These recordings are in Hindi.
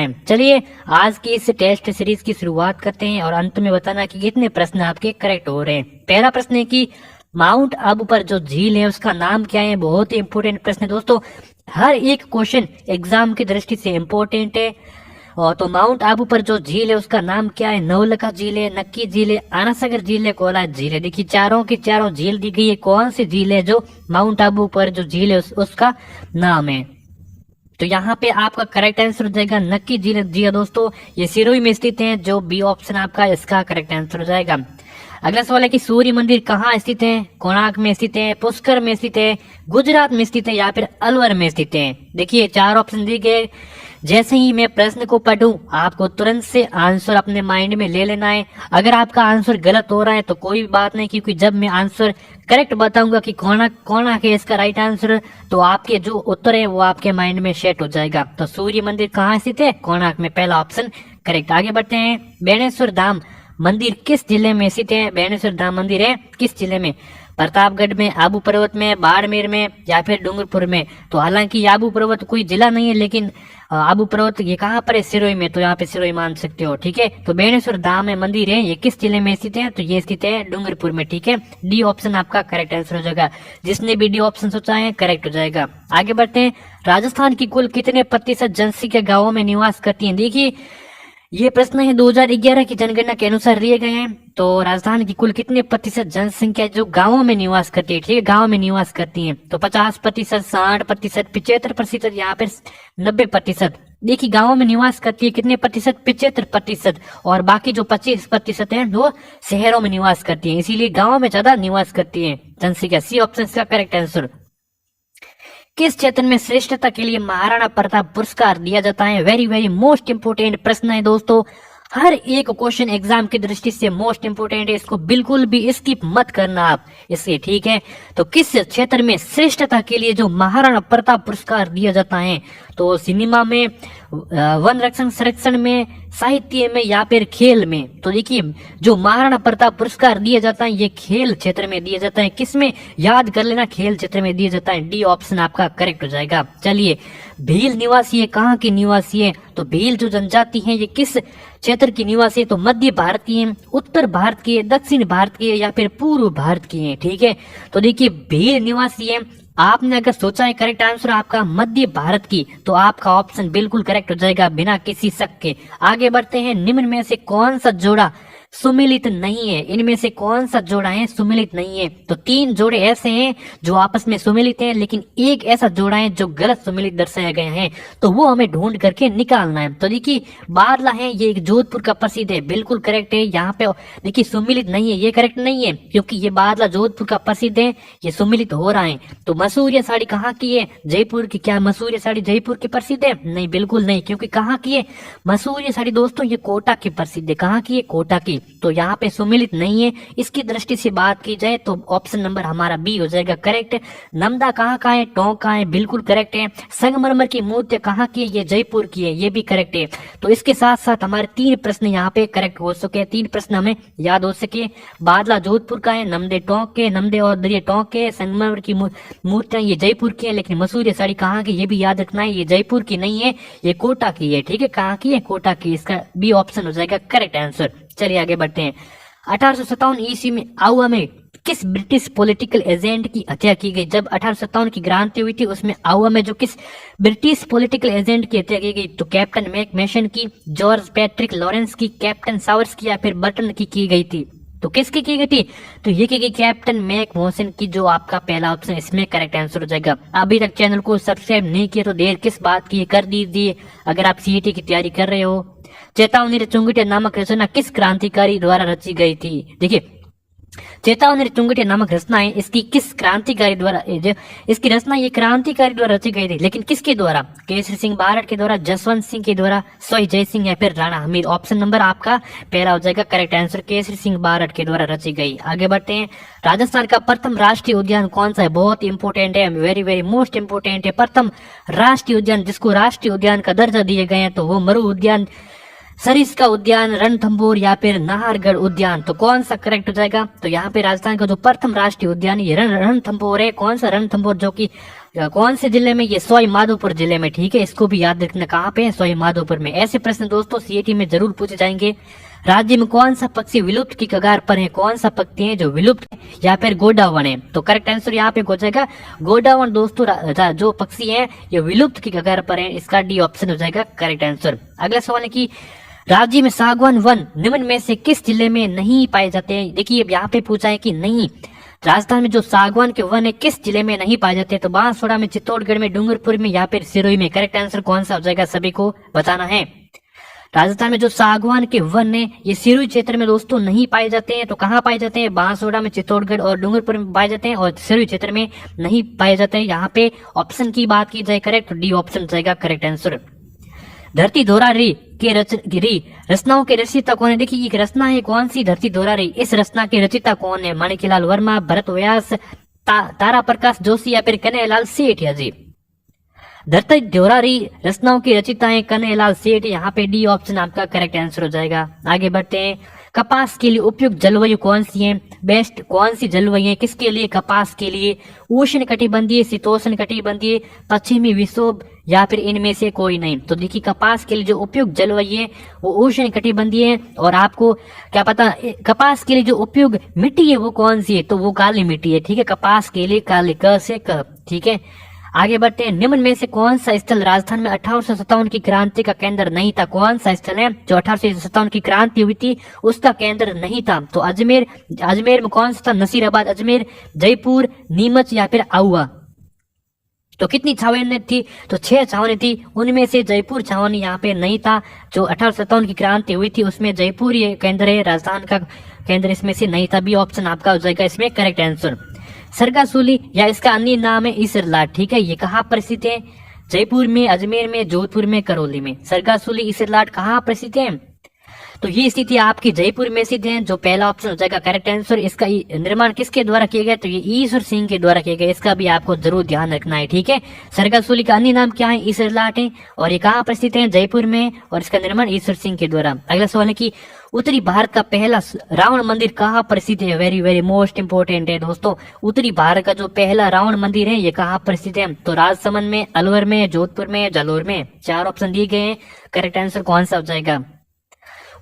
है। चलिए आज की इस टेस्ट सीरीज की शुरुआत करते हैं और अंत में बताना कि कितने प्रश्न आपके करेक्ट हो रहे हैं। पहला प्रश्न है कि माउंट आबू पर जो झील है उसका नाम क्या है। बहुत ही इंपोर्टेंट प्रश्न है दोस्तों, हर एक क्वेश्चन एग्जाम की दृष्टि से इम्पोर्टेंट है। और तो माउंट आबू पर जो झील है उसका नाम क्या है। नवलखा झील है, नक्की झील है, आनासागर झील है, कोलाज झील है। देखिए चारों की चारों झील दी गई है, कौन सी झील है जो माउंट आबू पर जो झील है उसका नाम है। तो यहाँ पे आपका करेक्ट आंसर हो जाएगा नक्की झील। जी हाँ दोस्तों, ये सिरोही में स्थित है, जो बी ऑप्शन आपका इसका करेक्ट आंसर हो जाएगा। अगला सवाल है कि सूर्य मंदिर कहाँ स्थित है। कोणार्क में स्थित है, पुष्कर में स्थित है, गुजरात में स्थित है या फिर अलवर में स्थित है। देखिए चार ऑप्शन दिए गए, जैसे ही मैं प्रश्न को पढ़ूं आपको तुरंत से आंसर अपने माइंड में ले लेना है। अगर आपका आंसर गलत हो रहा है तो कोई बात नहीं, क्योंकि जब मैं आंसर करेक्ट बताऊंगा कि कोणार्क है इसका राइट आंसर, तो आपके जो उत्तर है वो आपके माइंड में सेट हो जाएगा। तो सूर्य मंदिर कहाँ स्थित है, कोणार्क में, पहला ऑप्शन करेक्ट। आगे बढ़ते हैं, बेणेश्वर धाम मंदिर किस जिले में स्थित है। बेणेश्वर धाम मंदिर है किस जिले में, प्रतापगढ़ में, आबू पर्वत में, बाड़मेर में या फिर डूंगरपुर में। तो हालांकि आबू पर्वत कोई जिला नहीं है, लेकिन आबू पर्वत ये कहाँ पर है, सिरोही में, तो यहाँ पे सिरोही मान सकते हो। ठीक है, तो बेणेश्वर धाम में मंदिर है, ये किस जिले में स्थित है, तो ये स्थित है डूंगरपुर में। ठीक है, डी ऑप्शन आपका करेक्ट आंसर हो जाएगा। जिसने भी डी ऑप्शन सोचा है करेक्ट हो जाएगा। आगे बढ़ते हैं, राजस्थान की कुल कितने प्रतिशत जनसंख्या गाँवों में निवास करती है। देखिए ये प्रश्न है 2011 की जनगणना के अनुसार लिए गए हैं। तो राजस्थान की कुल कितने प्रतिशत जनसंख्या जो गांवों में निवास करती है, ठीक है, गांव में निवास करती है। तो 50%, 60%, 75% या फिर 90%। देखिए गांवों में निवास करती है कितने प्रतिशत, 75%। और बाकी जो 25% है वो शहरों में निवास करती है, इसीलिए गाँव में ज्यादा निवास करती है जनसंख्या। सी ऑप्शन का करेक्ट आंसर। किस क्षेत्र में श्रेष्ठता के लिए महाराणा प्रताप पुरस्कार दिया जाता है। वेरी वेरी मोस्ट इंपोर्टेंट प्रश्न है दोस्तों, हर एक क्वेश्चन एग्जाम की दृष्टि से मोस्ट इंपोर्टेंट है, इसको बिल्कुल भी स्किप मत करना आप इससे। ठीक है, तो किस क्षेत्र में श्रेष्ठता के लिए जो महाराणा प्रताप पुरस्कार दिया जाता है, तो सिनेमा में, वन रक्षण संरक्षण में, साहित्य में या फिर खेल में। तो देखिए जो महाराणा प्रताप पुरस्कार दिया जाता है ये खेल क्षेत्र में दिया जाता है। किसमें, याद कर लेना, खेल क्षेत्र में दिया जाता है। डी ऑप्शन आपका करेक्ट हो जाएगा। चलिए, भील निवासी है, कहाँ की निवासी है, तो भील जो जनजाति है ये किस क्षेत्र की निवासी है, तो मध्य भारत की है, उत्तर भारत की है, दक्षिण भारत की है या फिर पूर्व भारत की है। ठीक है, तो देखिए भील निवासी है। आपने अगर सोचा है करेक्ट आंसर आपका मध्य भारत की, तो आपका ऑप्शन बिल्कुल करेक्ट हो जाएगा बिना किसी शक के। आगे बढ़ते हैं, निम्न में से कौन सा जोड़ा सुमिलित नहीं है। इनमें से कौन सा जोड़ा है सुमिलित नहीं है, तो 3 जोड़े ऐसे हैं जो आपस में सुमिलित हैं, लेकिन एक ऐसा जोड़ा है जो गलत सुमिलित दर्शाया गया है, तो वो हमें ढूंढ करके निकालना है। तो देखिए बारला है, ये एक जोधपुर का प्रसिद्ध है, बिल्कुल करेक्ट है। यहाँ पे देखिए सुमिलित नहीं है, ये करेक्ट नहीं है, क्योंकि ये बारला जोधपुर का प्रसिद्ध है, ये सुमिलित हो रहा है। तो मसूरिया साड़ी कहाँ की है, जयपुर की। क्या मसूरिया साड़ी जयपुर की प्रसिद्ध है, नहीं बिल्कुल नहीं, क्योंकि कहाँ की है मसूरिया साड़ी दोस्तों, ये कोटा की प्रसिद्ध है। कहाँ की है, कोटा की। तो यहाँ पे सुमिलित नहीं है। इसकी दृष्टि से बात की जाए तो ऑप्शन नंबर हमारा बी हो जाएगा करेक्ट। नमदा कहाँ का है, टोंक का है, बिल्कुल करेक्ट है। संगमरमर की मूर्ति कहाँ की है, ये जयपुर की है, ये भी करेक्ट है। तो इसके साथ साथ हमारे 3 प्रश्न यहाँ पे करेक्ट हो सके, 3 प्रश्न हमें याद हो सके। बादला जोधपुर का है, नमदे टोंक के, नमदे और दरिया टोंक के, संगमरमर की मूर्तियां ये जयपुर की है, लेकिन मसूरिया साड़ी कहाँ की, ये भी याद रखना है, ये जयपुर की नहीं है, ये कोटा की है। ठीक है, कहाँ की है, कोटा की। इसका बी ऑप्शन हो जाएगा करेक्ट आंसर। चलिए आगे बढ़ते हैं, 1857 ईस्वी में आउवा में किस ब्रिटिश पॉलिटिकल एजेंट की हत्या की गई। जब 1857 की क्रांति हुई थी उसमें आउवा में जो किस ब्रिटिश पॉलिटिकल एजेंट की हत्या की गई, तो कैप्टन मैक मेशन की, जॉर्ज पैट्रिक लॉरेंस की, कैप्टन सावर्स की या फिर बर्टन की गई थी। तो किसकी की गई थी, तो ये की गई कैप्टन मैक मोहसिन की, जो आपका पहला ऑप्शन इसमें करेक्ट आंसर हो जाएगा। अभी तक चैनल को सब्सक्राइब नहीं किया तो देर किस बात की, कर दीजिए अगर आप सीईटी की तैयारी कर रहे हो। चेतावनी रे चुंगटिया नामक रचना किस क्रांतिकारी द्वारा रची गई थी। देखिए चेतावनी रे चुंगटिया नामक रचना है, इसकी किस क्रांतिकारी द्वारा, इसकी रचना ये क्रांतिकारी द्वारा रची गई थी, लेकिन किसके द्वारा, केसरी सिंह बारठ के द्वारा, जसवंत सिंह के द्वारा, सोई जय सिंह या फिर राणा हमीर। ऑप्शन नंबर आपका पहला हो जाएगा करेक्ट आंसर, केसरी सिंह बारठ के द्वारा रची गई। आगे बढ़ते हैं, राजस्थान का प्रथम राष्ट्रीय उद्यान कौन सा है, बहुत इंपोर्टेंट है, वेरी वेरी मोस्ट इंपोर्टेंट है। प्रथम राष्ट्रीय उद्यान जिसको राष्ट्रीय उद्यान का दर्जा दिए गए हैं, तो वो मरु उद्यान, सरिस्का उद्यान, रणथंभौर या फिर नाहरगढ़ उद्यान। तो कौन सा करेक्ट हो जाएगा, तो यहाँ पे राजस्थान का जो प्रथम राष्ट्रीय उद्यान ये रणथंभौर है। कौन सा रणथंभौर, जो कि कौन से जिले में? ये सवाई माधोपुर जिले में, ठीक है। इसको भी याद रखना, कहाँ पे है? सवाई माधोपुर में। ऐसे प्रश्न दोस्तों सीईटी में जरूर पूछे जाएंगे। राज्य में कौन सा पक्षी विलुप्त की कगार पर है? कौन सा पक्षी है जो विलुप्त है या फिर गोडावण है? तो करेक्ट आंसर यहाँ पे हो जाएगा गोडावण दोस्तों। जो पक्षी है ये विलुप्त की कगार पर है, इसका डी ऑप्शन हो जाएगा करेक्ट आंसर। अगला सवाल है कि राज्य में सागवान वन निम्न में से किस जिले में नहीं पाए जाते हैं? देखिए यहाँ पे पूछा है कि नहीं, राजस्थान में जो सागवान के वन है किस जिले में नहीं पाए जाते? तो बांसवाड़ा में, चित्तौड़गढ़ में, डूंगरपुर में या फिर सिरोही में? करेक्ट आंसर कौन सा हो जाएगा सभी को बताना है। राजस्थान में जो सागवान के वन है ये सिरोही क्षेत्र में दोस्तों नहीं पाए जाते हैं। तो कहाँ पाए जाते हैं? बांसवाड़ा में, चित्तौड़गढ़ और डूंगरपुर में पाए जाते हैं और सिरोही क्षेत्र में नहीं पाए जाते हैं। यहाँ पे ऑप्शन की बात की जाए करेक्ट, तो डी ऑप्शन जाएगा करेक्ट आंसर। धरती धोरा री के रचनाओं के रचयिता कौन है? देखिए एक रचना है, कौन सी? धरती धोरा री। इस रचना के रचयिता कौन है? माणिक्यलाल वर्मा, भरत व्यास, तारा प्रकाश जोशी या फिर कन्हैयालाल सेठ है जी। धरती धोरा री रचनाओं की रचयिता है कन्हैयालाल सेठ। यहाँ पे डी ऑप्शन आपका करेक्ट आंसर हो जाएगा। आगे बढ़ते हैं। कपास के लिए उपयुक्त जलवायु कौन सी है? बेस्ट कौन सी जलवायु है किसके लिए? कपास के लिए। उष्ण कटिबंधीय, शीतोष्ण कटिबंधीय, पश्चिमी विक्षोभ या फिर इनमें से कोई नहीं? तो देखिए कपास के लिए जो उपयुक्त जलवायु है वो उष्ण कटिबंधीय है। और आपको क्या पता कपास के लिए जो उपयुक्त मिट्टी है वो कौन सी है? तो वो काली मिट्टी है, ठीक है। कपास के लिए काली, क से क, ठीक है। आगे बढ़ते हैं। निम्न में से कौन सा स्थल राजस्थान में 1857 की क्रांति का केंद्र नहीं था? कौन सा स्थल है जो 1857 की क्रांति हुई थी उसका केंद्र नहीं था? तो अजमेर में कौन सा था? नसीराबाद, अजमेर, जयपुर, नीमच या फिर आहुआ? तो कितनी छावनी थी? तो 6 छावनी थी, उनमें से जयपुर छावनी यहाँ पे नहीं था। जो 1857 की क्रांति हुई थी उसमें जयपुर ये केंद्र है, राजस्थान का केंद्र इसमें से नहीं था। बी ऑप्शन आपका हो जाएगा इसमें करेक्ट आंसर। सरगासूली या इसका अन्य नाम है ईसरलाट, ठीक है। ये कहाँ प्रसिद्ध है? जयपुर में, अजमेर में, जोधपुर में, करौली में। सरगासूली, ईसरलाट कहाँ प्रसिद्ध है? तो ये स्थिति आपकी जयपुर में स्थित है, जो पहला ऑप्शन हो जाएगा करेक्ट आंसर। इसका निर्माण किसके द्वारा किया गया? तो ये ईश्वर सिंह के द्वारा किया गया। इसका भी आपको जरूर ध्यान रखना है, ठीक है। सरगासूली का अन्य नाम क्या है? ईसरलाट है। और ये कहाँ प्रसिद्ध है? जयपुर में। और इसका निर्माण ईश्वर सिंह के द्वारा। अगला सवाल है कि उत्तरी भारत का पहला रावण मंदिर कहाँ प्रसिद्ध है? वेरी वेरी मोस्ट इंपोर्टेंट है दोस्तों। उत्तरी भारत का जो पहला रावण मंदिर है ये कहाँ प्रसिद्ध है? तो राजसमंद में, अलवर में, जोधपुर में, जालौर में। 4 ऑप्शन दिए गए हैं, करेक्ट आंसर कौन सा हो जाएगा?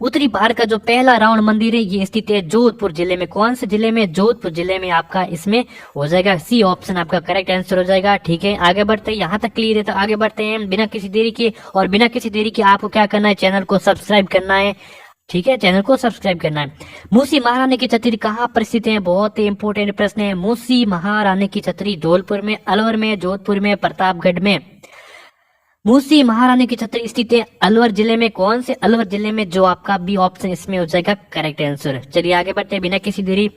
उत्तरी भारत का जो पहला रावण मंदिर है ये स्थित है जोधपुर जिले में। कौन से जिले में? जोधपुर जिले में आपका इसमें हो जाएगा सी ऑप्शन आपका करेक्ट आंसर हो जाएगा, ठीक है। आगे बढ़ते हैं, यहाँ तक क्लियर है तो आगे बढ़ते हैं बिना किसी देरी के। और बिना किसी देरी के आपको क्या करना है? चैनल को सब्सक्राइब करना है, ठीक है। चैनल को सब्सक्राइब करना है। मूसी महारानी की छतरी कहाँ प्रसिद्ध है? बहुत ही इंपोर्टेंट प्रश्न है। मूसी महारानी की छतरी धौलपुर में, अलवर में, जोधपुर में, प्रतापगढ़ में। मूसी महारानी की छतरी स्थित है अलवर जिले में। कौन से? अलवर जिले में, जो आपका बी ऑप्शन इसमें हो जाएगा करेक्ट आंसर। चलिए आगे बढ़ते हैं बिना किसी देरी।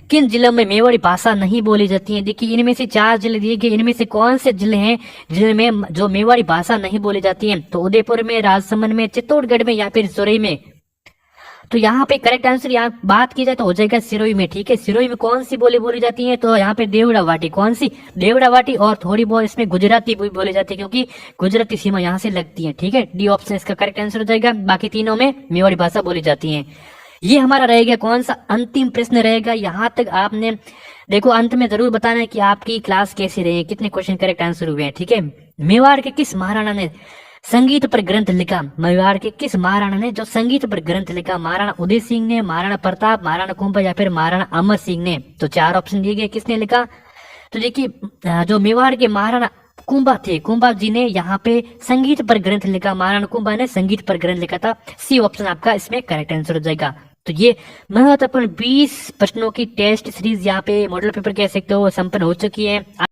किन जिलों में मेवाड़ी भाषा नहीं बोली जाती है? देखिए इनमें से 4 जिले दिए गए, इनमें से कौन से जिले हैं जिनमें जो मेवाड़ी भाषा नहीं बोली जाती है? तो उदयपुर में, राजसमंद में, चित्तौड़गढ़ में या फिर सिरोही में। तो यहाँ पे करेक्ट आंसर यहाँ बात की जाए तो हो जाएगा सिरोही में, ठीक है। सिरोही में कौन सी बोली बोली जाती है? तो यहाँ पे देवड़ा वाटी। कौन सी? देवड़ा वाटी। और थोड़ी बहुत इसमें गुजराती बोली जाती है क्योंकि गुजराती सीमा यहाँ से लगती है, ठीक है। डी ऑप्शन इसका करेक्ट आंसर हो जाएगा। बाकी तीनों में मेवाड़ी भाषा बोली जाती है। ये हमारा रहेगा कौन सा? अंतिम प्रश्न रहेगा। यहाँ तक आपने देखो अंत में जरूर बताना है कि आपकी क्लास कैसी रही, कितने क्वेश्चन करेक्ट आंसर हुए हैं, ठीक है। मेवाड़ के किस महाराणा ने संगीत पर ग्रंथ लिखा? मेवाड़ के किस महाराणा ने जो संगीत पर ग्रंथ लिखा? महाराणा उदय सिंह ने, महाराणा प्रताप, महाराणा कुंभा या फिर महाराणा अमर सिंह ने। तो 4 ऑप्शन दिए गए, किसने लिखा? तो देखिए जो मेवाड़ के महाराणा कुंभा थे, कुंभा जी ने यहाँ पे संगीत पर ग्रंथ लिखा। महाराणा कुंभा ने संगीत पर ग्रंथ लिखा था। सी ऑप्शन आपका इसमें करेक्ट आंसर हो जाएगा। तो ये महत्वपूर्ण 20 प्रश्नों की टेस्ट सीरीज यहाँ पे मॉडल पेपर कह सकते हो संपन्न हो चुकी है।